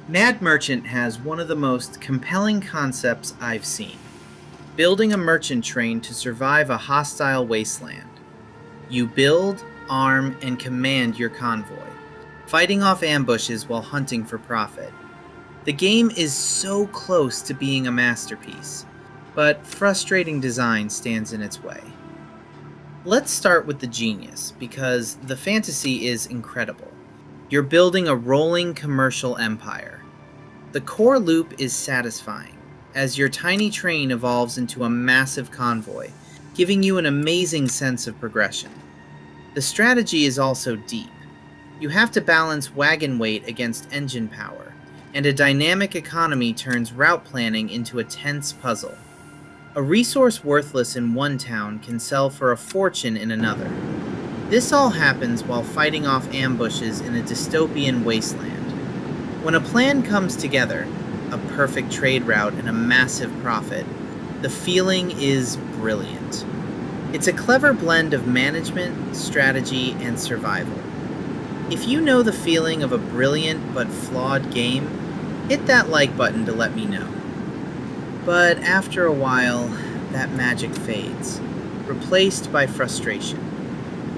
Mad Merchant has one of the most compelling concepts I've seen: building a merchant train to survive a hostile wasteland. You build, arm, and command your convoy, fighting off ambushes while hunting for profit. The game is so close to being a masterpiece, but frustrating design stands in its way. Let's start with the genius, because the fantasy is incredible. You're building a rolling commercial empire. The core loop is satisfying, as your tiny train evolves into a massive convoy, giving you an amazing sense of progression. The strategy is also deep. You have to balance wagon weight against engine power, and a dynamic economy turns route planning into a tense puzzle. A resource worthless in one town can sell for a fortune in another. This all happens while fighting off ambushes in a dystopian wasteland. When a plan comes together, a perfect trade route and a massive profit, the feeling is brilliant. It's a clever blend of management, strategy, and survival. If you know the feeling of a brilliant but flawed game, hit that like button to let me know. But after a while, that magic fades, replaced by frustration.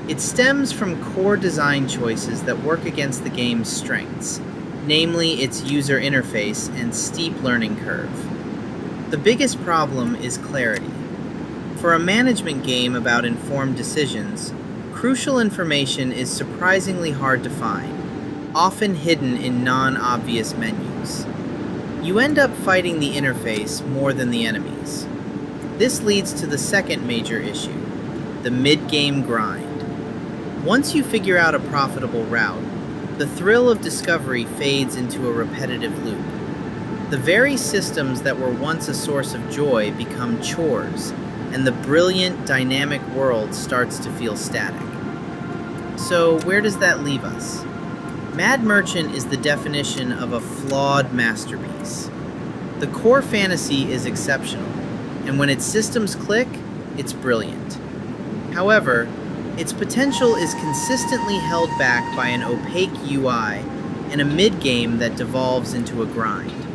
It stems from core design choices that work against the game's strengths, namely its user interface and steep learning curve. The biggest problem is clarity. For a management game about informed decisions, crucial information is surprisingly hard to find, often hidden in non-obvious menus. You end up fighting the interface more than the enemies. This leads to the second major issue: the mid-game grind. Once you figure out a profitable route, the thrill of discovery fades into a repetitive loop. The very systems that were once a source of joy become chores, and the brilliant, dynamic world starts to feel static. So, where does that leave us? Mad Merchant is the definition of a flawed masterpiece. The core fantasy is exceptional, and when its systems click, it's brilliant. However, its potential is consistently held back by an opaque UI and a mid-game that devolves into a grind.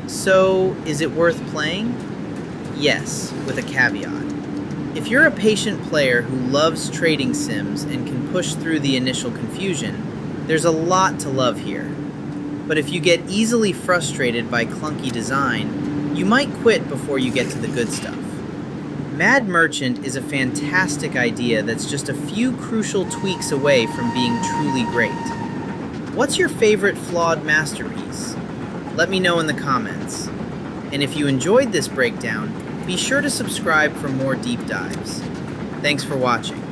So, is it worth playing? Yes, with a caveat. If you're a patient player who loves trading sims and can push through the initial confusion, there's a lot to love here. But if you get easily frustrated by clunky design, you might quit before you get to the good stuff. Mad Merchant is a fantastic idea that's just a few crucial tweaks away from being truly great. What's your favorite flawed masterpiece? Let me know in the comments. And if you enjoyed this breakdown, be sure to subscribe for more deep dives. Thanks for watching.